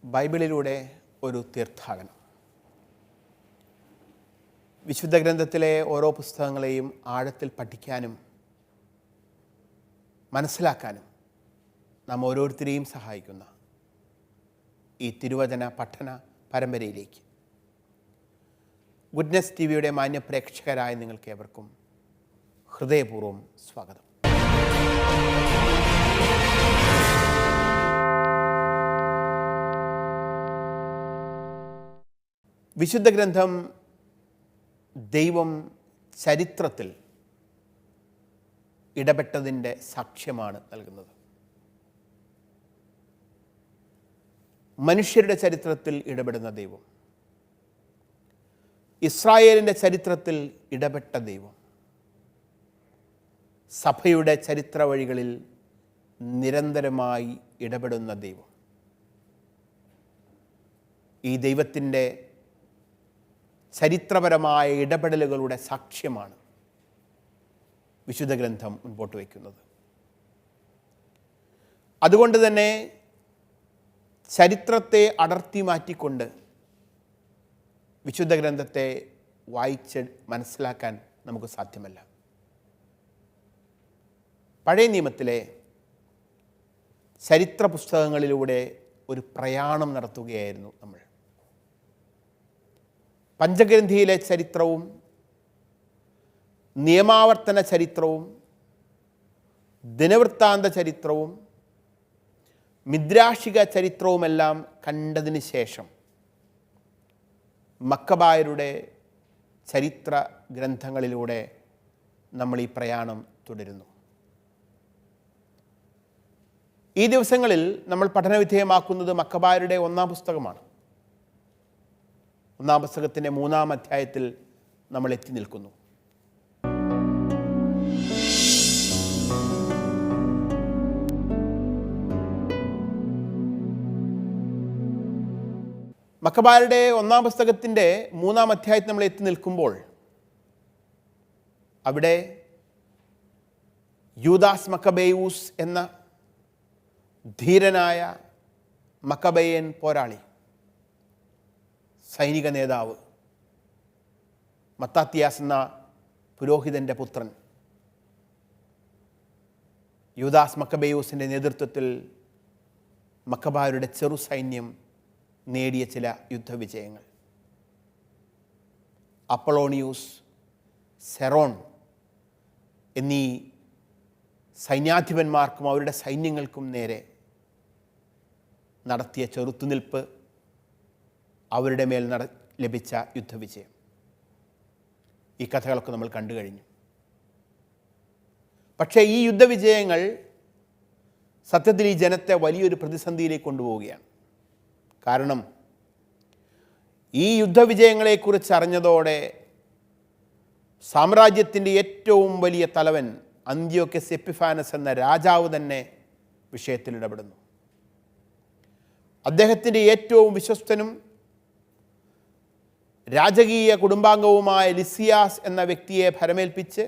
ബൈബിളിലൂടെ ഒരു തീർത്ഥാടനം. വിശുദ്ധ ഗ്രന്ഥത്തിലെ ഓരോ പുസ്തകങ്ങളെയും ആഴത്തിൽ പഠിക്കാനും മനസ്സിലാക്കാനും നാം ഓരോരുത്തരെയും സഹായിക്കുന്ന ഈ തിരുവചന പഠന പരമ്പരയിലേക്ക് ഗുഡ്നെസ് ടിവിയുടെ മാന്യ പ്രേക്ഷകരായ നിങ്ങൾക്ക് ഏവർക്കും ഹൃദയപൂർവ്വം സ്വാഗതം. വിശുദ്ധ ഗ്രന്ഥം ദൈവം ചരിത്രത്തിൽ ഇടപെട്ടതിൻ്റെ സാക്ഷ്യമാണ് നൽകുന്നത്. മനുഷ്യരുടെ ചരിത്രത്തിൽ ഇടപെടുന്ന ദൈവം, ഇസ്രായേലിൻ്റെ ചരിത്രത്തിൽ ഇടപെട്ട ദൈവം, സഭയുടെ ചരിത്ര വഴികളിൽ നിരന്തരമായി ഇടപെടുന്ന ദൈവം. ഈ ദൈവത്തിൻ്റെ ചരിത്രപരമായ ഇടപെടലുകളുടെ സാക്ഷ്യമാണ് വിശുദ്ധ ഗ്രന്ഥം മുൻപോട്ട് വയ്ക്കുന്നത്. അതുകൊണ്ട് തന്നെ ചരിത്രത്തെ അടർത്തി മാറ്റിക്കൊണ്ട് വിശുദ്ധ ഗ്രന്ഥത്തെ വായിച്ച് മനസ്സിലാക്കാൻ നമുക്ക് സാധ്യമല്ല. പഴയ നിയമത്തിലെ ചരിത്ര പുസ്തകങ്ങളിലൂടെ ഒരു പ്രയാണം നടത്തുകയായിരുന്നു നമ്മൾ. പഞ്ചഗ്രന്ഥിയിലെ ചരിത്രവും നിയമാവർത്തന ചരിത്രവും ദിനവൃത്താന്ത ചരിത്രവും മിദ്രാഷിക ചരിത്രവുമെല്ലാം കണ്ടതിന് ശേഷം മക്കബായരുടെ ചരിത്ര ഗ്രന്ഥങ്ങളിലൂടെ നമ്മൾ ഈ പ്രയാണം തുടരുന്നു. ഈ ദിവസങ്ങളിൽ നമ്മൾ പഠനവിധേയമാക്കുന്നത് മക്കബായരുടെ ഒന്നാം പുസ്തകമാണ്. ഒന്നാം പുസ്തകത്തിൻ്റെ 3-ാം അധ്യായത്തിൽ നമ്മൾ എത്തി നിൽക്കുന്നു. മക്കബായരുടെ ഒന്നാം പുസ്തകത്തിൻ്റെ 3-ാം അധ്യായത്തിൽ നമ്മൾ എത്തി നിൽക്കുമ്പോൾ അവിടെ യൂദാസ് മക്കബേയൂസ് എന്ന ധീരനായ മക്കബേയൻ പോരാളി, സൈനിക നേതാവ്, മത്താത്തിയാസ് എന്ന പുരോഹിതൻ്റെ പുത്രൻ, യൂദാസ് മക്കബേയൂസിൻ്റെ നേതൃത്വത്തിൽ മക്കബായരുടെ ചെറു സൈന്യം നേടിയ ചില യുദ്ധവിജയങ്ങൾ. അപ്പളോണിയൂസ്, സെറോൺ എന്നീ സൈന്യാധിപന്മാർക്കും അവരുടെ സൈന്യങ്ങൾക്കും നേരെ നടത്തിയ ചെറുത്തുനിൽപ്പ്, അവരുടെ മേൽ ലഭിച്ച യുദ്ധവിജയം, ഈ കഥകളൊക്കെ നമ്മൾ കണ്ടു കഴിഞ്ഞു. പക്ഷേ ഈ യുദ്ധവിജയങ്ങൾ സത്യത്തിൽ ഈ ജനത്തെ വലിയൊരു പ്രതിസന്ധിയിലേക്ക് കൊണ്ടുപോവുകയാണ്. കാരണം ഈ യുദ്ധവിജയങ്ങളെക്കുറിച്ച് അറിഞ്ഞതോടെ സാമ്രാജ്യത്തിൻ്റെ ഏറ്റവും വലിയ തലവൻ അന്ത്യോക്യസ് എപ്പിഫാനസ് എന്ന രാജാവ് തന്നെ വിഷയത്തിൽ ഇടപെടുന്നു. അദ്ദേഹത്തിൻ്റെ ഏറ്റവും വിശ്വസ്തനും രാജകീയ കുടുംബാംഗവുമായ ലിസിയാസ് എന്ന വ്യക്തിയെ ഭരമേൽപ്പിച്ച്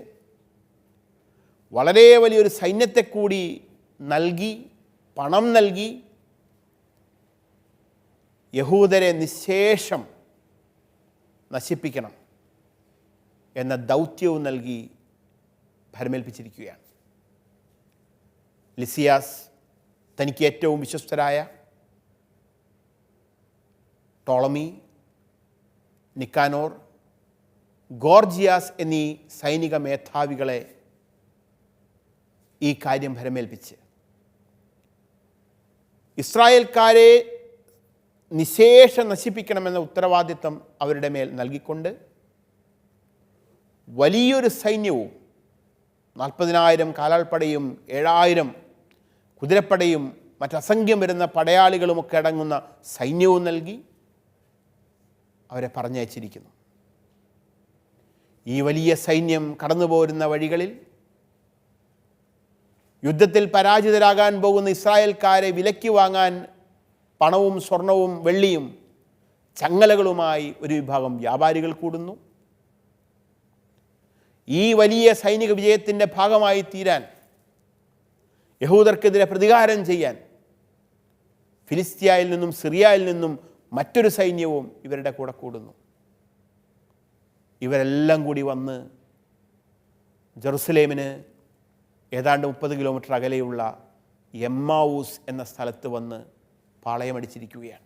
വളരെ വലിയൊരു സൈന്യത്തെ കൂടി നൽകി, പണം നൽകി, യഹൂദരെ നിശേഷം നശിപ്പിക്കണം എന്ന ദൗത്യവും നൽകി ഭരമേൽപ്പിച്ചിരിക്കുകയാണ്. ലിസിയാസ് തനിക്ക് ഏറ്റവും വിശ്വസ്തരായ ടോളമി, നിക്കാനോർ, ഗോർജിയാസ് എന്നീ സൈനിക മേധാവികളെ ഈ കാര്യം ഭരമേൽപ്പിച്ച് ഇസ്രായേൽക്കാരെ നിശേഷം നശിപ്പിക്കണമെന്ന ഉത്തരവാദിത്വം അവരുടെ മേൽ നൽകിക്കൊണ്ട് വലിയൊരു സൈന്യവും 40,000 കാലാൾപ്പടയും 7,000 കുതിരപ്പടയും മറ്റസംഖ്യം വരുന്ന പടയാളികളുമൊക്കെ അടങ്ങുന്ന സൈന്യവും നൽകി അവരെ പറഞ്ഞയച്ചിരിക്കുന്നു. ഈ വലിയ സൈന്യം കടന്നു പോരുന്ന വഴികളിൽ യുദ്ധത്തിൽ പരാജിതരാകാൻ പോകുന്ന ഇസ്രായേൽക്കാരെ വിലയ്ക്ക് വാങ്ങാൻ പണവും സ്വർണവും വെള്ളിയും ചങ്ങലകളുമായി ഒരു വിഭാഗം വ്യാപാരികൾ കൂടുന്നു. ഈ വലിയ സൈനിക വിജയത്തിൻ്റെ ഭാഗമായി തീരാൻ, യഹൂദർക്കെതിരെ പ്രതികാരം ചെയ്യാൻ ഫിലിസ്തീയയിൽ നിന്നും സിറിയയിൽ നിന്നും മറ്റൊരു സൈന്യവും ഇവരുടെ കൂടെ കൂടുന്നു. ഇവരെല്ലാം കൂടി വന്ന് ജെറുസലേമിന് ഏതാണ്ട് 30 കിലോമീറ്റർ അകലെയുള്ള എമ്മാവൂസ് എന്ന സ്ഥലത്ത് വന്ന് പാളയമടിച്ചിരിക്കുകയാണ്.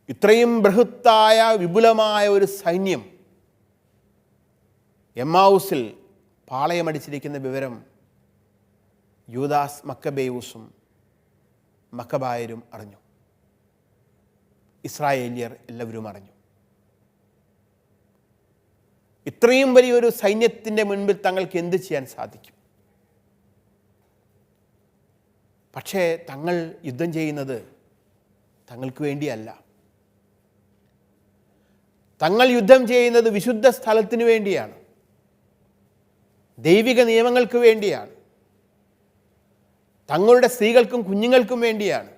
ഇത്രയും ബൃഹത്തായ വിപുലമായ ഒരു സൈന്യം എമ്മാവൂസിൽ പാളയമടിച്ചിരിക്കുന്ന വിവരം യൂദാസ് മക്കബേയൂസും മക്കബായരും അറിഞ്ഞു. ഇസ്രായേലിയർ എല്ലാവരും അറിഞ്ഞു. ഇത്രയും വലിയൊരു സൈന്യത്തിൻ്റെ മുൻപിൽ തങ്ങൾക്ക് എന്ത് ചെയ്യാൻ സാധിക്കും? പക്ഷേ തങ്ങൾ യുദ്ധം ചെയ്യുന്നത് തങ്ങൾക്ക് വേണ്ടിയല്ല. തങ്ങൾ യുദ്ധം ചെയ്യുന്നത് വിശുദ്ധ സ്ഥലത്തിന് വേണ്ടിയാണ്, ദൈവിക നിയമങ്ങൾക്ക് വേണ്ടിയാണ്, തങ്ങളുടെ സ്ത്രീകൾക്കും കുഞ്ഞുങ്ങൾക്കും വേണ്ടിയാണ്.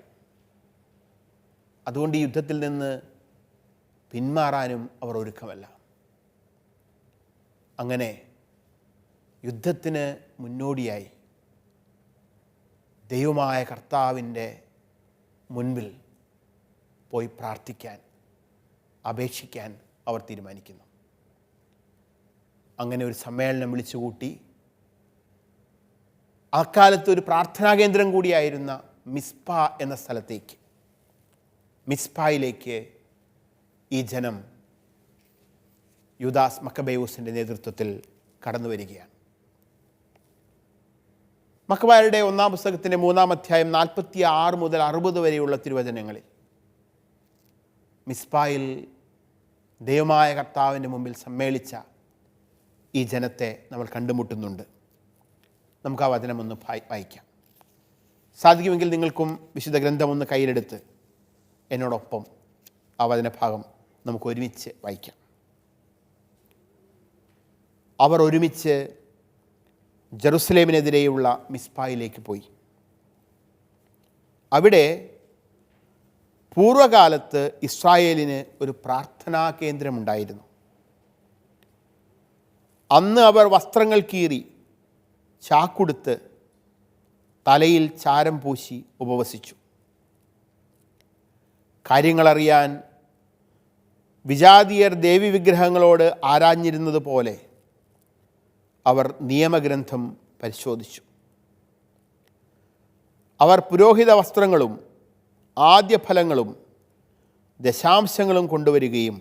അതുകൊണ്ട് ഈ യുദ്ധത്തിൽ നിന്ന് പിന്മാറാനും അവർ ഒരുക്കമല്ല. അങ്ങനെ യുദ്ധത്തിന് മുന്നോടിയായി ദൈവമായ കർത്താവിൻ്റെ മുൻപിൽ പോയി പ്രാർത്ഥിക്കാൻ, അപേക്ഷിക്കാൻ അവർ തീരുമാനിക്കുന്നു. അങ്ങനെ ഒരു സമ്മേളനം വിളിച്ചുകൂട്ടി. അക്കാലത്ത് ഒരു പ്രാർത്ഥനാ കേന്ദ്രം കൂടിയായിരുന്ന മിസ്പ എന്ന സ്ഥലത്തേക്ക്, മിസ്പായിലേക്ക് ഈ ജനം യൂദാസ് മക്കബേയൂസിൻ്റെ നേതൃത്വത്തിൽ കടന്നു വരികയാണ്. മക്കബായരുടെ 1-ാം പുസ്തകത്തിൻ്റെ 3-ാം അധ്യായം 46 മുതൽ 60 വരെയുള്ള തിരുവചനങ്ങളിൽ മിസ്പായിൽ ദൈവമായ കർത്താവിൻ്റെ മുമ്പിൽ സമ്മേളിച്ച ഈ ജനത്തെ നമ്മൾ കണ്ടുമുട്ടുന്നുണ്ട്. നമുക്ക് ആ വചനം ഒന്ന് വായിക്കാം. സാധിക്കുമെങ്കിൽ നിങ്ങൾക്കും വിശുദ്ധ ഗ്രന്ഥം ഒന്ന് കയ്യിലെടുത്ത് എന്നോടൊപ്പം ആ വചനഭാഗം നമുക്ക് ഒരുമിച്ച് വായിക്കാം. അവർ ഒരുമിച്ച് ജെറുസലേമിനെതിരെയുള്ള മിസ്പായിലേക്ക് പോയി. അവിടെ പൂർവകാലത്ത് ഇസ്രായേലിന് ഒരു പ്രാർത്ഥനാ കേന്ദ്രമുണ്ടായിരുന്നു. അന്ന് അവർ വസ്ത്രങ്ങൾ കീറി ചാക്കുടുത്ത് തലയിൽ ചാരം പൂശി ഉപവസിച്ചു. കാര്യങ്ങളറിയാൻ വിജാതീയർ ദേവി വിഗ്രഹങ്ങളോട് ആരാഞ്ഞിരുന്നത് പോലെ അവർ നിയമഗ്രന്ഥം പരിശോധിച്ചു. അവർ പുരോഹിത വസ്ത്രങ്ങളും ആദ്യഫലങ്ങളും ദശാംശങ്ങളും കൊണ്ടുവരികയും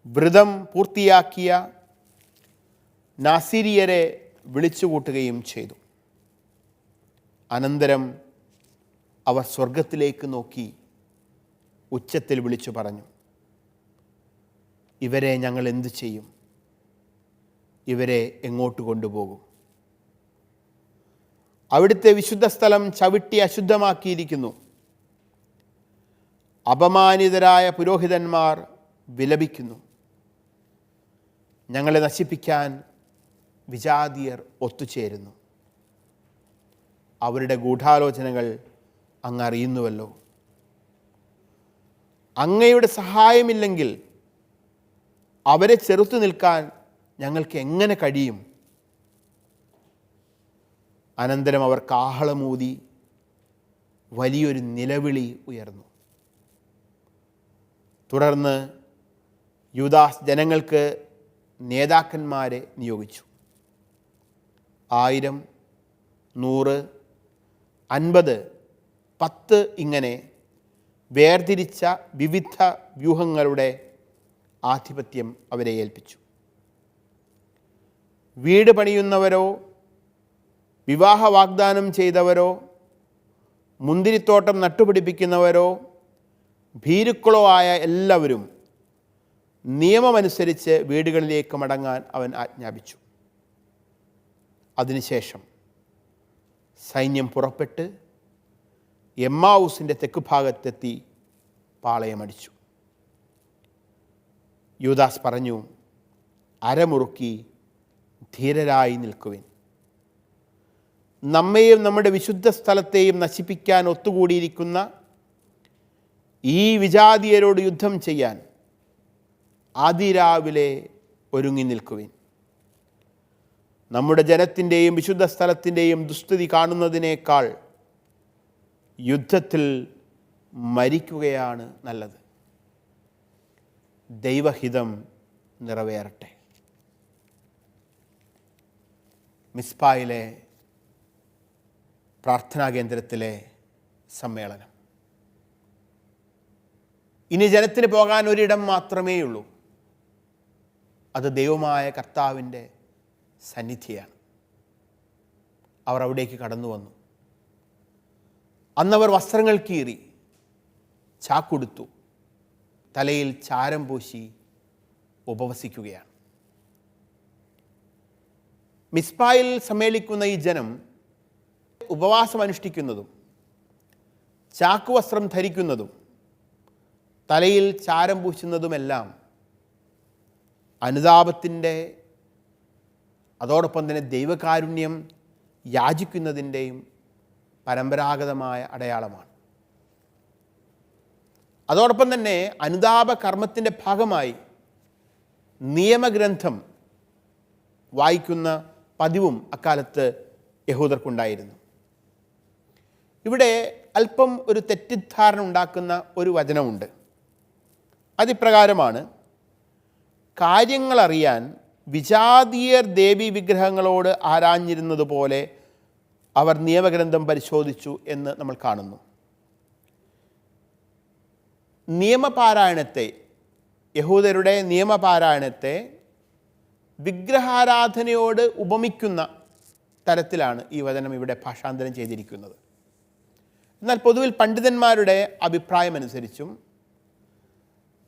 വ്രതം പൂർത്തിയാക്കിയ നാസിരിയരെ വിളിച്ചുകൂട്ടുകയും ചെയ്തു. അനന്തരം അവർ സ്വർഗത്തിലേക്ക് നോക്കി ഉച്ചത്തിൽ വിളിച്ചു പറഞ്ഞു, ഇവരെ ഞങ്ങൾ എന്തു ചെയ്യും? ഇവരെ എങ്ങോട്ട് കൊണ്ടുപോകും? അവിടുത്തെ വിശുദ്ധ സ്ഥലം ചവിട്ടി അശുദ്ധമാക്കിയിരിക്കുന്നു. അപമാനിതരായ പുരോഹിതന്മാർ വിലപിക്കുന്നു. ഞങ്ങളെ നശിപ്പിക്കാൻ വിജാതീയർ ഒത്തുചേരുന്നു. അവരുടെ ഗൂഢാലോചനകൾ അങ്ങ് അറിയുന്നുവല്ലോ. അങ്ങയുടെ സഹായമില്ലെങ്കിൽ അവരെ ചെറുത്തു നിൽക്കാൻ ഞങ്ങൾക്ക് എങ്ങനെ കഴിയും? അനന്തരം അവർ കാഹളമൂതി വലിയൊരു നിലവിളി ഉയർന്നു. തുടർന്ന് യൂദാസ് ജനങ്ങൾക്ക് നേതാക്കന്മാരെ നിയോഗിച്ചു. 1000, 100, 50, 10 ഇങ്ങനെ വേർതിരിച്ച വിവിധ വ്യൂഹങ്ങളുടെ ആധിപത്യം അവരെ ഏൽപ്പിച്ചു. വീട് പണിയുന്നവരോ വിവാഹ വാഗ്ദാനം ചെയ്തവരോ മുന്തിരിത്തോട്ടം നട്ടുപിടിപ്പിക്കുന്നവരോ ഭീരുക്കളോ ആയ എല്ലാവരും നിയമമനുസരിച്ച് വീടുകളിലേക്ക് മടങ്ങാൻ അവൻ ആജ്ഞാപിച്ചു. അതിനുശേഷം സൈന്യം പുറപ്പെട്ട് എമ്മാവൂസിൻ്റെ തെക്കുഭാഗത്തെത്തി പാളയമടിച്ചു. യൂദാസ് പറഞ്ഞു, അരമുറുക്കി ധീരരായി നിൽക്കുവിൻ. നമ്മെയും നമ്മുടെ വിശുദ്ധ സ്ഥലത്തെയും നശിപ്പിക്കാൻ ഒത്തുകൂടിയിരിക്കുന്ന ഈ വിജാതീയരോട് യുദ്ധം ചെയ്യാൻ അതിരാവിലെ ഒരുങ്ങി നിൽക്കുവിൻ. നമ്മുടെ ജനത്തിൻ്റെയും വിശുദ്ധ സ്ഥലത്തിൻ്റെയും ദുസ്ഥിതി കാണുന്നതിനേക്കാൾ യുദ്ധത്തിൽ മരിക്കുകയാണ് നല്ലത്. ദൈവഹിതം നിറവേറട്ടെ. മിസ്പായിലെ പ്രാർത്ഥനാ കേന്ദ്രത്തിലെ സമ്മേളനം. ഇനി ജനത്തിന് പോകാൻ ഒരിടം മാത്രമേ ഉള്ളൂ. അത് ദൈവമായ കർത്താവിൻ്റെ സന്നിധിയാണ്. അവർ അവിടേക്ക് കടന്നു വന്നു. അന്നവർ വസ്ത്രങ്ങൾ കീറി, ചാക്കുടുത്തു, തലയിൽ ചാരം പൂശി ഉപവസിക്കുകയാണ്. മിസ്പായിൽ സമ്മേളിക്കുന്ന ഈ ജനം ഉപവാസം അനുഷ്ഠിക്കുന്നതും ചാക്കുവസ്ത്രം ധരിക്കുന്നതും തലയിൽ ചാരം പൂശുന്നതുമെല്ലാം അനുതാപത്തിൻ്റെ, അതോടൊപ്പം തന്നെ ദൈവകാരുണ്യം യാചിക്കുന്നതിൻ്റെയും പരമ്പരാഗതമായ അടയാളമാണ്. അതോടൊപ്പം തന്നെ അനുതാപ കർമ്മത്തിൻ്റെ ഭാഗമായി നിയമഗ്രന്ഥം വായിക്കുന്ന പതിവും അക്കാലത്ത് യഹൂദർക്കുണ്ടായിരുന്നു. ഇവിടെ അല്പം ഒരു തെറ്റിദ്ധാരണ ഉണ്ടാക്കുന്ന ഒരു വചനമുണ്ട്. അതിപ്രകാരമാണ്: കാര്യങ്ങളറിയാൻ വിജാതീയർ ദേവീ വിഗ്രഹങ്ങളോട് ആരാഞ്ഞിരുന്നത് പോലെ അവർ നിയമഗ്രന്ഥം പരിശോധിച്ചു എന്ന് നമ്മൾ കാണുന്നു. നിയമപാരായണത്തെ, യഹൂദരുടെ നിയമപാരായണത്തെ വിഗ്രഹാരാധനയോട് ഉപമിക്കുന്ന തരത്തിലാണ് ഈ വചനം ഇവിടെ ഭാഷാന്തരം ചെയ്തിരിക്കുന്നത്. എന്നാൽ പൊതുവിൽ പണ്ഡിതന്മാരുടെ അഭിപ്രായമനുസരിച്ചും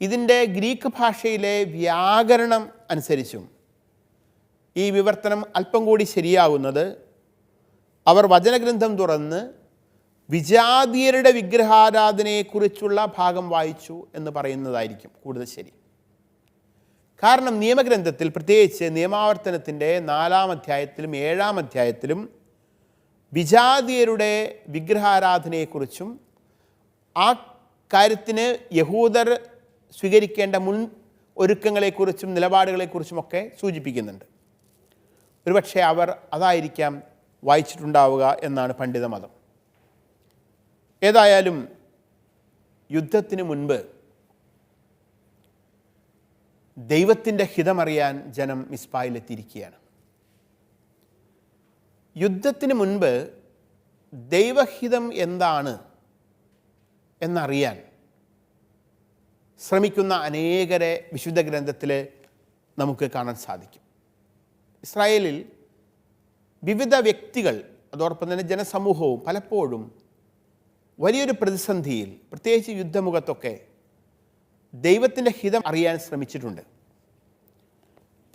ഇതിൻ്റെ ഗ്രീക്ക് ഭാഷയിലെ വ്യാകരണം അനുസരിച്ചും ഈ വിവർത്തനം അല്പം കൂടി ശരിയാവുന്നത് അവർ വചനഗ്രന്ഥം തുറന്ന് വിജാതീയരുടെ വിഗ്രഹാരാധനയെക്കുറിച്ചുള്ള ഭാഗം വായിച്ചു എന്ന് പറയുന്നതായിരിക്കും കൂടുതൽ ശരി. കാരണം നിയമഗ്രന്ഥത്തിൽ, പ്രത്യേകിച്ച് നിയമാവർത്തനത്തിൻ്റെ 4-ാം അധ്യായത്തിലും 7-ാം അധ്യായത്തിലും വിജാതീയരുടെ വിഗ്രഹാരാധനയെക്കുറിച്ചും ആ കാര്യത്തിന് യഹൂദർ സ്വീകരിക്കേണ്ട മുൻ ഒരുക്കങ്ങളെക്കുറിച്ചും നിലപാടുകളെക്കുറിച്ചുമൊക്കെ സൂചിപ്പിക്കുന്നുണ്ട്. ഒരുപക്ഷെ അവർ അതായിരിക്കാം വായിച്ചിട്ടുണ്ടാവുക എന്നാണ് പണ്ഡിതമതം. ഏതായാലും യുദ്ധത്തിന് മുൻപ് ദൈവത്തിൻ്റെ ഹിതമറിയാൻ ജനം മിസ്പായിലെത്തിയിരിക്കുകയാണ്. യുദ്ധത്തിന് മുൻപ് ദൈവഹിതം എന്താണ് എന്നറിയാൻ ശ്രമിക്കുന്ന അനേകരെ വിശുദ്ധ ഗ്രന്ഥത്തിൽ നമുക്ക് കാണാൻ സാധിക്കും. ഇസ്രായേലിൽ വിവിധ വ്യക്തികൾ, അതോടൊപ്പം തന്നെ ജനസമൂഹവും പലപ്പോഴും വലിയൊരു പ്രതിസന്ധിയിൽ, പ്രത്യേകിച്ച് യുദ്ധമുഖത്തൊക്കെ ദൈവത്തിൻ്റെ ഹിതം അറിയാൻ ശ്രമിച്ചിട്ടുണ്ട്.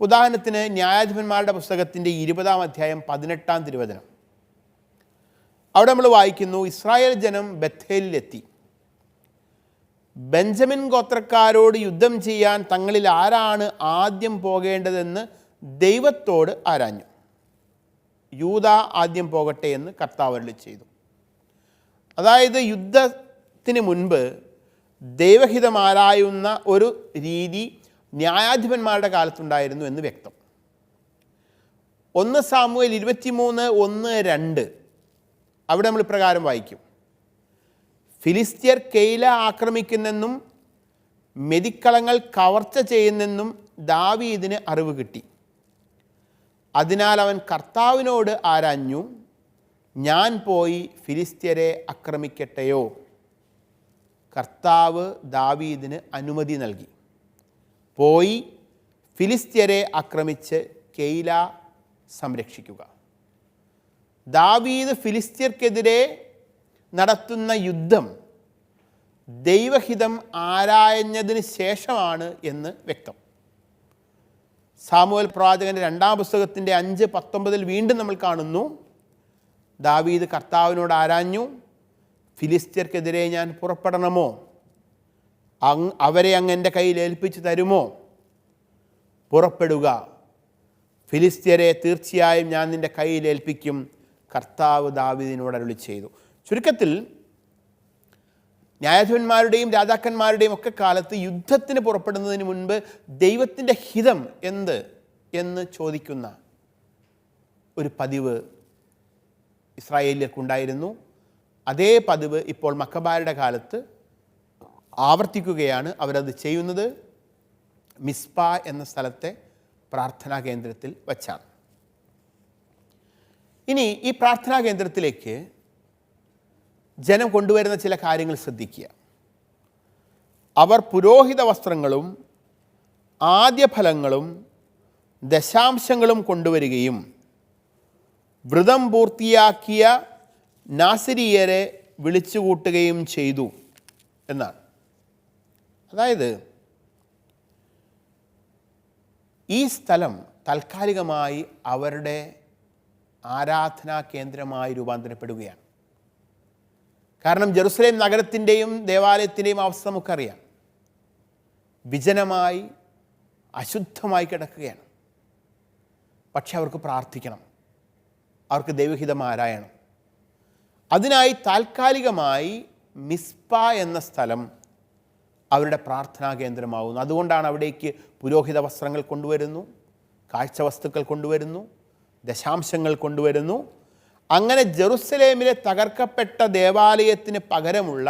ഉദാഹരണത്തിന് ന്യായാധിപന്മാരുടെ പുസ്തകത്തിൻ്റെ 20-ാം അധ്യായം 18-ാം തിരുവചനം. അവിടെ നമ്മൾ വായിക്കുന്നു: ഇസ്രായേൽ ജനം ബഥേലിലെത്തി. ബെഞ്ചമിൻ ഗോത്രക്കാരോട് യുദ്ധം ചെയ്യാൻ തങ്ങളിൽ ആരാണ് ആദ്യം പോകേണ്ടതെന്ന് ദൈവത്തോട് ആരാഞ്ഞു. യൂദ ആദ്യം പോകട്ടെ എന്ന് കർത്താവ് അരുളി ചെയ്തു. അതായത് യുദ്ധത്തിന് മുൻപ് ദൈവഹിതം ആരായുന്ന ഒരു രീതി ന്യായാധിപന്മാരുടെ കാലത്തുണ്ടായിരുന്നു എന്ന് വ്യക്തം. 1 സാമുവേൽ 23:1-2 അവിടെ നമ്മൾ ഇപ്രകാരം വായിക്കും: ഫിലിസ്ത്യർ കെയില ആക്രമിക്കുന്നെന്നും മെതിക്കളങ്ങൾ കവർച്ച ചെയ്യുന്നെന്നും ദാവീദിന് അറിവ് കിട്ടി. അതിനാൽ അവൻ കർത്താവിനോട് ആരാഞ്ഞു: ഞാൻ പോയി ഫിലിസ്ത്യരെ ആക്രമിക്കട്ടെയോ? കർത്താവ് ദാവീദിന് അനുമതി നൽകി. പോയി ഫിലിസ്ത്യരെ ആക്രമിച്ച് കെയില സംരക്ഷിക്കുക. ദാവീദ് ഫിലിസ്ത്യർക്കെതിരെ നടത്തുന്ന യുദ്ധം ദൈവഹിതം ആരായഞ്ഞതിന് ശേഷമാണ് എന്ന് വ്യക്തം. സാമുവേൽ പ്രവാചകൻ്റെ 2-ാം പുസ്തകത്തിൻ്റെ 5:19 വീണ്ടും നമ്മൾ കാണുന്നു: ദാവീദ് കർത്താവിനോട് ആരാഞ്ഞു: ഫിലിസ്ത്യർക്കെതിരെ ഞാൻ പുറപ്പെടണമോ? അവരെ അങ്ങ് എൻ്റെ കയ്യിൽ ഏൽപ്പിച്ചു തരുമോ? പുറപ്പെടുക, ഫിലിസ്ത്യരെ തീർച്ചയായും ഞാൻ നിൻ്റെ കയ്യിൽ ഏൽപ്പിക്കും. കർത്താവ് ദാവീദിനോട് അരുളി ചെയ്തു. ചുരുക്കത്തിൽ ന്യായാധിപന്മാരുടെയും രാജാക്കന്മാരുടെയും ഒക്കെ കാലത്ത് യുദ്ധത്തിന് പുറപ്പെടുന്നതിന് മുൻപ് ദൈവത്തിൻ്റെ ഹിതം എന്ത് എന്ന് ചോദിക്കുന്ന ഒരു പതിവ് ഇസ്രായേലിയർക്കുണ്ടായിരുന്നു. അതേ പതിവ് ഇപ്പോൾ മക്കബായരുടെ കാലത്ത് ആവർത്തിക്കുകയാണ്. അവരത് ചെയ്യുന്നത് മിസ്പ എന്ന സ്ഥലത്തെ പ്രാർത്ഥനാ കേന്ദ്രത്തിൽ വച്ചാണ്. ഇനി ഈ പ്രാർത്ഥനാ കേന്ദ്രത്തിലേക്ക് ജനം കൊണ്ടുവരുന്ന ചില കാര്യങ്ങൾ ശ്രദ്ധിക്കുക. അവർ പുരോഹിത വസ്ത്രങ്ങളും ആദ്യഫലങ്ങളും ദശാംശങ്ങളും കൊണ്ടുവരികയും വ്രതം പൂർത്തിയാക്കിയ നാസിരിയരെ വിളിച്ചുകൂട്ടുകയും ചെയ്തു എന്നാണ്. അതായത് ഈ സ്ഥലം താൽക്കാലികമായി അവരുടെ ആരാധനാ കേന്ദ്രമായി രൂപാന്തരപ്പെടുകയാണ്. കാരണം ജെറുസലേം നഗരത്തിൻ്റെയും ദേവാലയത്തിൻ്റെയും അവസ്ഥ നമുക്കറിയാം. വിജനമായി അശുദ്ധമായി കിടക്കുകയാണ്. പക്ഷെ അവർക്ക് പ്രാർത്ഥിക്കണം, അവർക്ക് ദൈവഹിതം ആരായണം. അതിനായി താൽക്കാലികമായി മിസ്പ എന്ന സ്ഥലം അവരുടെ പ്രാർത്ഥനാ കേന്ദ്രമാവുന്നു. അതുകൊണ്ടാണ് അവിടേക്ക് പുരോഹിത വസ്ത്രങ്ങൾ കൊണ്ടുവരുന്നു, കാഴ്ചവസ്തുക്കൾ കൊണ്ടുവരുന്നു, ദശാംശങ്ങൾ കൊണ്ടുവരുന്നു. അങ്ങനെ ജെറുസലേമിലെ തകർക്കപ്പെട്ട ദേവാലയത്തിന് പകരമുള്ള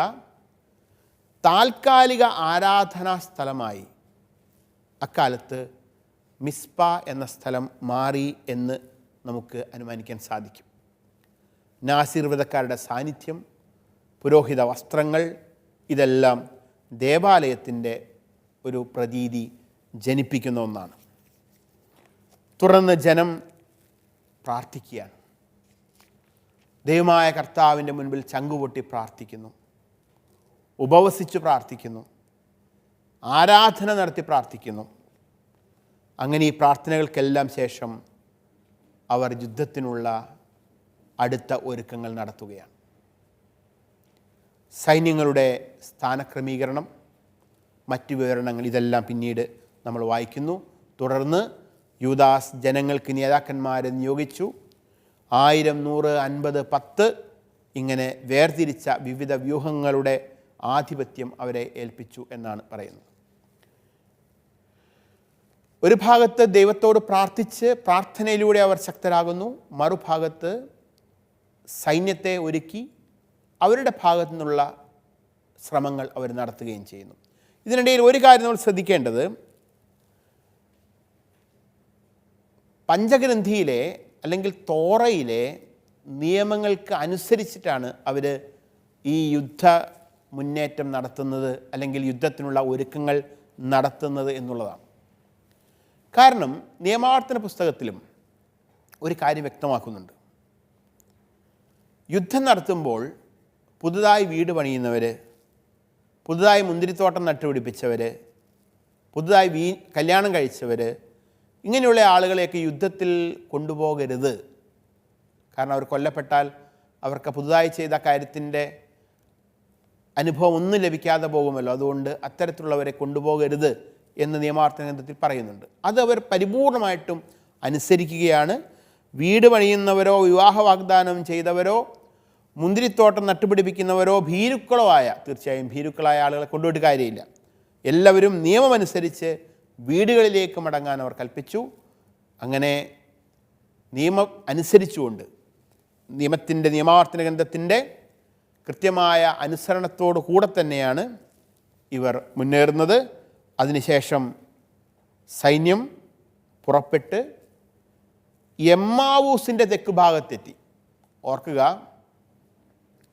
താൽക്കാലിക ആരാധനാ സ്ഥലമായി അക്കാലത്ത് മിസ്പ എന്ന സ്ഥലം മാറി എന്ന് നമുക്ക് അനുമാനിക്കാൻ സാധിക്കും. നാസിർ വ്രതക്കാരുടെ സാന്നിധ്യം, പുരോഹിത വസ്ത്രങ്ങൾ, ഇതെല്ലാം ദേവാലയത്തിൻ്റെ ഒരു പ്രതീതി ജനിപ്പിക്കുന്ന ഒന്നാണ്. തുടർന്ന് ജനം പ്രാർത്ഥിക്കുകയാണ്. ദൈവമായ കർത്താവിൻ്റെ മുൻപിൽ ചങ്കുപൊട്ടി പ്രാർത്ഥിക്കുന്നു, ഉപവസിച്ച് പ്രാർത്ഥിക്കുന്നു, ആരാധന നടത്തി പ്രാർത്ഥിക്കുന്നു. അങ്ങനെ ഈ പ്രാർത്ഥനകൾക്കെല്ലാം ശേഷം അവർ യുദ്ധത്തിനുള്ള അടുത്ത ഒരുക്കങ്ങൾ നടത്തുകയാണ്. സൈന്യങ്ങളുടെ സ്ഥാനക്രമീകരണം, മറ്റ് വിവരണങ്ങൾ, ഇതെല്ലാം പിന്നീട് നമ്മൾ വായിക്കുന്നു. തുടർന്ന് യൂദാസ് ജനങ്ങൾക്ക് നേതാക്കന്മാരെ നിയോഗിച്ചു. 1000, 100, 50, 10 ഇങ്ങനെ വേർതിരിച്ച വിവിധ വ്യൂഹങ്ങളുടെ ആധിപത്യം അവരെ ഏൽപ്പിച്ചു എന്നാണ് പറയുന്നത്. ഒരു ഭാഗത്ത് ദൈവത്തോട് പ്രാർത്ഥിച്ച് പ്രാർത്ഥനയിലൂടെ അവർ ശക്തരാകുന്നു, മറുഭാഗത്ത് സൈന്യത്തെ ഒരുക്കി അവരുടെ ഭാഗത്തു നിന്നുള്ള ശ്രമങ്ങൾ അവർ നടത്തുകയും ചെയ്യുന്നു. ഇതിനിടയിൽ ഒരു കാര്യം നമ്മൾ ശ്രദ്ധിക്കേണ്ടത്, പഞ്ചഗ്രന്ഥിയിലെ അല്ലെങ്കിൽ തോറയിലെ നിയമങ്ങൾക്ക് അനുസരിച്ചിട്ടാണ് അവർ ഈ യുദ്ധ മുന്നേറ്റം നടത്തുന്നത് അല്ലെങ്കിൽ യുദ്ധത്തിനുള്ള ഒരുക്കങ്ങൾ നടത്തുന്നത് എന്നുള്ളതാണ്. കാരണം നിയമാവർത്തന പുസ്തകത്തിലും ഒരു കാര്യം വ്യക്തമാക്കുന്നുണ്ട്. യുദ്ധം നടത്തുമ്പോൾ പുതുതായി വീട് പണിയുന്നവർ, പുതുതായി മുന്തിരിത്തോട്ടം നട്ടുപിടിപ്പിച്ചവർ, പുതുതായി കല്യാണം കഴിച്ചവർ, ഇങ്ങനെയുള്ള ആളുകളെയൊക്കെ യുദ്ധത്തിൽ കൊണ്ടുപോകരുത്. കാരണം അവർ കൊല്ലപ്പെട്ടാൽ അവർക്ക് പുതുതായി ചെയ്ത കാര്യത്തിൻ്റെ അനുഭവം ഒന്നും ലഭിക്കാതെ പോകുമല്ലോ. അതുകൊണ്ട് അത്തരത്തിലുള്ളവരെ കൊണ്ടുപോകരുത് എന്ന് നിയമാവർത്തന ഗ്രന്ഥത്തിൽ പറയുന്നുണ്ട്. അത് അവർ പരിപൂർണമായിട്ടും അനുസരിക്കുകയാണ്. വീട് പണിയുന്നവരോ വിവാഹ വാഗ്ദാനം ചെയ്തവരോ മുന്തിരിത്തോട്ടം നട്ടുപിടിപ്പിക്കുന്നവരോ ഭീരുക്കളോ ആയ, തീർച്ചയായും ഭീരുക്കളായ ആളുകളെ കൊണ്ടുപോയിട്ട് കാര്യമില്ല. എല്ലാവരും നിയമമനുസരിച്ച് വീടുകളിലേക്ക് മടങ്ങാൻ അവർ കൽപ്പിച്ചു. അങ്ങനെ നിയമം അനുസരിച്ചുകൊണ്ട് നിയമാവർത്തന ഗ്രന്ഥത്തിൻ്റെ കൃത്യമായ അനുസരണത്തോടു കൂടെ തന്നെയാണ് ഇവർ മുന്നേറുന്നത്. അതിനുശേഷം സൈന്യം പുറപ്പെട്ട് എമ്മാവൂസിൻ്റെ തെക്ക് ഭാഗത്തെത്തി. ഓർക്കുക,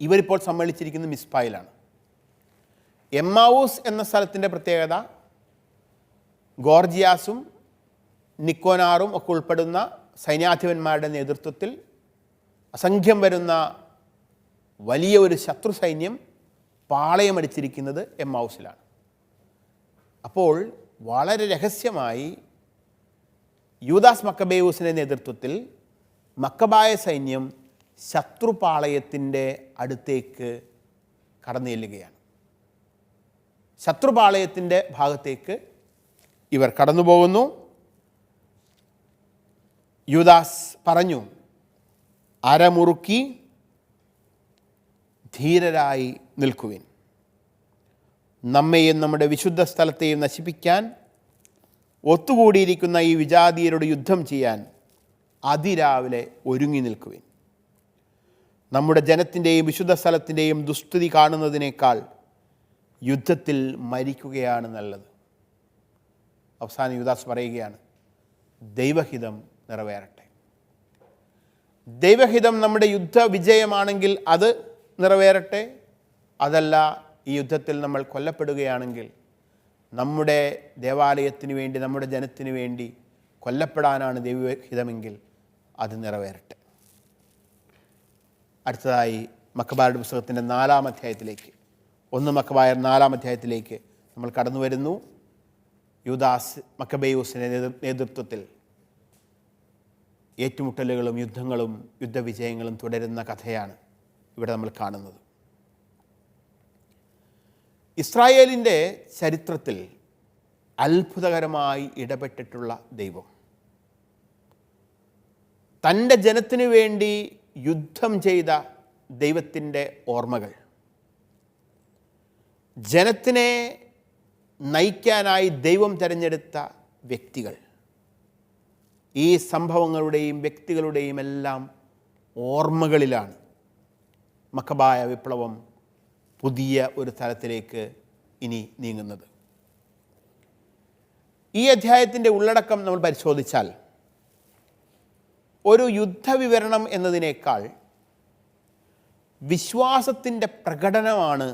ഇവരിപ്പോൾ സമ്മേളിച്ചിരിക്കുന്നത് മിസ്പായിലാണ്. എമ്മാവൂസ് എന്ന സ്ഥലത്തിൻ്റെ പ്രത്യേകത ഗോർജിയാസും നിക്കോനാറും ഒക്കെ ഉൾപ്പെടുന്ന സൈന്യാധിപന്മാരുടെ നേതൃത്വത്തിൽ അസംഖ്യം വരുന്ന വലിയ ഒരു ശത്രു സൈന്യം പാളയമടിച്ചിരിക്കുന്നത് എമ്മാവൂസിലാണ്. അപ്പോൾ വളരെ രഹസ്യമായി യൂദാസ് മക്കബേയൂസിൻ്റെ നേതൃത്വത്തിൽ മക്കബായ സൈന്യം ശത്രുപാളയത്തിൻ്റെ അടുത്തേക്ക് കടന്നു ചെല്ലുകയാണ്. ശത്രുപാളയത്തിൻ്റെ ഭാഗത്തേക്ക് ഇവർ കടന്നു പോകുന്നു. യൂദാസ് പറഞ്ഞു, അരമുറുക്കി ധീരരായി നിൽക്കുവിൻ. നമ്മെയും നമ്മുടെ വിശുദ്ധ സ്ഥലത്തെയും നശിപ്പിക്കാൻ ഒത്തുകൂടിയിരിക്കുന്ന ഈ വിജാതീയരോട് യുദ്ധം ചെയ്യാൻ അതിരാവിലെ ഒരുങ്ങി നിൽക്കുവിൻ. നമ്മുടെ ജനത്തിൻ്റെയും വിശുദ്ധ സ്ഥലത്തിൻ്റെയും ദുസ്ഥിതി കാണുന്നതിനേക്കാൾ യുദ്ധത്തിൽ മരിക്കുകയാണ് നല്ലത്. അവസാനം യൂദാസ് പറയുകയാണ്, ദൈവഹിതം നിറവേറട്ടെ. ദൈവഹിതം നമ്മുടെ യുദ്ധവിജയമാണെങ്കിൽ അത് നിറവേറട്ടെ. അതല്ല, ഈ യുദ്ധത്തിൽ നമ്മൾ കൊല്ലപ്പെടുകയാണെങ്കിൽ നമ്മുടെ ദേവാലയത്തിന് വേണ്ടി, നമ്മുടെ ജനത്തിന് വേണ്ടി കൊല്ലപ്പെടാനാണ് ദൈവഹിതമെങ്കിൽ അത് നിറവേറട്ടെ. അടുത്തതായി മക്കബായരുടെ പുസ്തകത്തിൻ്റെ 4-ാം അധ്യായത്തിലേക്ക്, 1 മക്കബായർ 4-ാം അധ്യായത്തിലേക്ക് നമ്മൾ കടന്നു വരുന്നു. യൂദാസ് മക്കബേയൂസിൻ്റെ നേതൃത്വത്തിൽ ഏറ്റുമുട്ടലുകളും യുദ്ധങ്ങളും യുദ്ധവിജയങ്ങളും തുടരുന്ന കഥയാണ് ഇവിടെ നമ്മൾ കാണുന്നത്. ഇസ്രായേലിൻ്റെ ചരിത്രത്തിൽ അത്ഭുതകരമായി ഇടപെട്ടിട്ടുള്ള ദൈവം, തൻ്റെ ജനത്തിനു വേണ്ടി യുദ്ധം ചെയ്ത ദൈവത്തിൻ്റെ ഓർമ്മകൾ, ജനത്തിനെ നയിക്കാനായി ദൈവം തിരഞ്ഞെടുത്ത വ്യക്തികൾ, ഈ സംഭവങ്ങളുടെയും വ്യക്തികളുടെയും എല്ലാം ഓർമ്മകളിലാണ് മക്കബായ വിപ്ലവം പുതിയ ഒരു തലത്തിലേക്ക് ഇനി നീങ്ങുന്നത്. ഈ അധ്യായത്തിൻ്റെ ഉള്ളടക്കം നമ്മൾ പരിശോധിച്ചാൽ ഒരു യുദ്ധവിവരണം എന്നതിനേക്കാൾ വിശ്വാസത്തിൻ്റെ പ്രകടനമാണ്,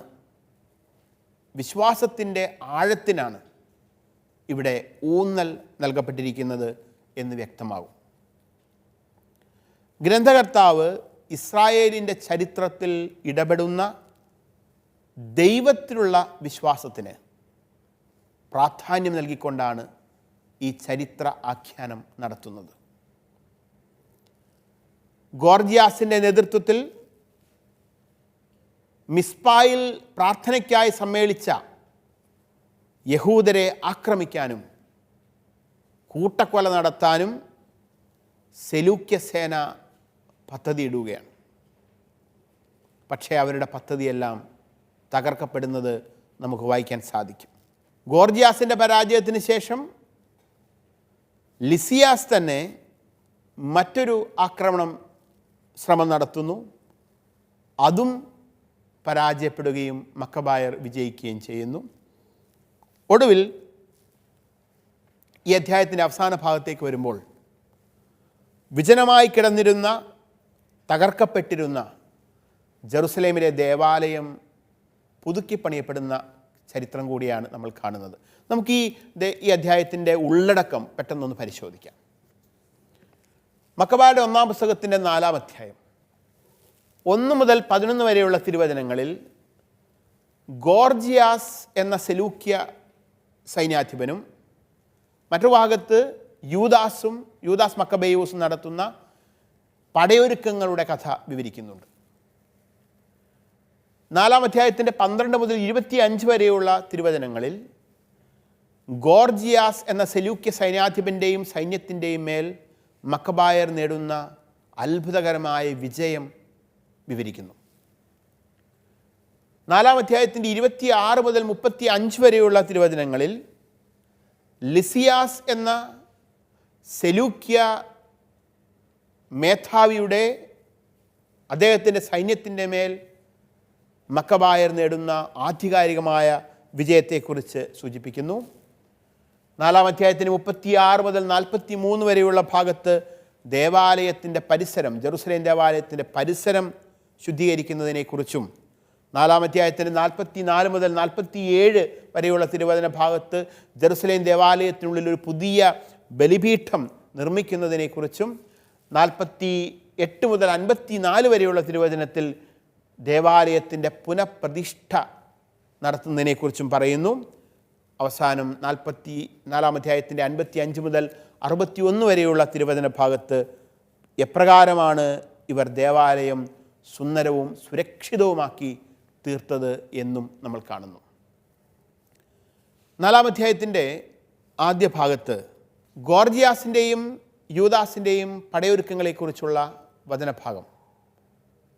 വിശ്വാസത്തിൻ്റെ ആഴത്തിനാണ് ഇവിടെ ഊന്നൽ നൽകപ്പെട്ടിരിക്കുന്നത് എന്ന് വ്യക്തമാകും. ഗ്രന്ഥകർത്താവ് ഇസ്രായേലിൻ്റെ ചരിത്രത്തിൽ ഇടപെടുന്ന ദൈവത്തിലുള്ള വിശ്വാസത്തിന് പ്രാധാന്യം നൽകിക്കൊണ്ടാണ് ഈ ചരിത്ര ആഖ്യാനം നടത്തുന്നത്. ഗോർജിയാസിൻ്റെ നേതൃത്വത്തിൽ മിസ്പായിൽ പ്രാർത്ഥനയ്ക്കായി സമ്മേളിച്ച യഹൂദരെ ആക്രമിക്കാനും കൂട്ടക്കൊല നടത്താനും സെലൂക്യസേന പദ്ധതിയിടുകയാണ്. പക്ഷേ അവരുടെ പദ്ധതിയെല്ലാം തകർക്കപ്പെടുന്നത് നമുക്ക് വായിക്കാൻ സാധിക്കും. ഗോർജിയാസിൻ്റെ പരാജയത്തിന് ശേഷം ലിസിയാസ് തന്നെ മറ്റൊരു ശ്രമം നടത്തുന്നു. അതും പരാജയപ്പെടുകയും മക്കബായർ വിജയിക്കുകയും ചെയ്യുന്നു. ഒടുവിൽ ഈ അധ്യായത്തിൻ്റെ അവസാന ഭാഗത്തേക്ക് വരുമ്പോൾ വിജനമായി കിടന്നിരുന്ന, തകർക്കപ്പെട്ടിരുന്ന ജെറുസലേമിലെ ദേവാലയം പുതുക്കിപ്പണിയപ്പെടുന്ന ചരിത്രം കൂടിയാണ് നമ്മൾ കാണുന്നത്. നമുക്ക് ഈ അധ്യായത്തിൻ്റെ ഉള്ളടക്കം പെട്ടെന്നൊന്ന് പരിശോധിക്കാം. മക്കബായരുടെ 1-ാം പുസ്തകത്തിൻ്റെ 4-ാം അധ്യായം 1 മുതൽ 11 വരെയുള്ള തിരുവചനങ്ങളിൽ ഗോർജിയാസ് എന്ന സെലൂക്യ സൈന്യാധിപനും മറ്റു ഭാഗത്ത് യൂദാസ് മക്കബേയൂസും നടത്തുന്ന പടയൊരുക്കങ്ങളുടെ കഥ വിവരിക്കുന്നുണ്ട്. 4-ാം അധ്യായത്തിൻ്റെ 12 മുതൽ 25 വരെയുള്ള തിരുവചനങ്ങളിൽ ഗോർജിയാസ് എന്ന സെലൂക്യ സൈന്യാധിപൻ്റെയും സൈന്യത്തിൻ്റെയും മേൽ മക്കബായർ നേടുന്ന അത്ഭുതകരമായ വിജയം വിവരിക്കുന്നു. 4-ാം അധ്യായത്തിൻ്റെ 26 മുതൽ 35 വരെയുള്ള തിരുവചനങ്ങളിൽ ലിസിയാസ് എന്ന സെലൂക്യ മേധാവിയുടെ അദ്ദേഹത്തിൻ്റെ സൈന്യത്തിൻ്റെ മേൽ മക്കബായർ നേടുന്ന ആധികാരികമായ വിജയത്തെക്കുറിച്ച് സൂചിപ്പിക്കുന്നു. 4-ാം അധ്യായത്തിന് 36 മുതൽ 43 വരെയുള്ള ഭാഗത്ത് ദേവാലയത്തിൻ്റെ പരിസരം, ജെറുസലേം ദേവാലയത്തിൻ്റെ പരിസരം ശുദ്ധീകരിക്കുന്നതിനെക്കുറിച്ചും 4-ാം അധ്യായത്തിന് 44 മുതൽ 47 വരെയുള്ള തിരുവചന ഭാഗത്ത് ജെറുസലേം ദേവാലയത്തിനുള്ളിൽ ഒരു പുതിയ ബലിപീഠം നിർമ്മിക്കുന്നതിനെക്കുറിച്ചും 48 മുതൽ 54 വരെയുള്ള തിരുവചനത്തിൽ ദേവാലയത്തിൻ്റെ പുനഃപ്രതിഷ്ഠ നടത്തുന്നതിനെക്കുറിച്ചും പറയുന്നു. അവസാനം 44-ാം അധ്യായത്തിൻ്റെ 55 മുതൽ 61 വരെയുള്ള തിരുവചന ഭാഗത്ത് എപ്രകാരമാണ് ഇവർ ദേവാലയം സുന്ദരവും സുരക്ഷിതവുമാക്കി തീർത്തത് എന്നും നമ്മൾ കാണുന്നു. 4-ാം അധ്യായത്തിൻ്റെ ആദ്യ ഭാഗത്ത് ഗോർജിയാസിൻ്റെയും യൂദാസിൻ്റെയും പടയൊരുക്കങ്ങളെക്കുറിച്ചുള്ള വചനഭാഗം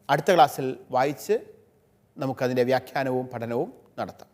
അടുത്ത ക്ലാസ്സിൽ വായിച്ച് നമുക്കതിൻ്റെ വ്യാഖ്യാനവും പഠനവും നടത്താം.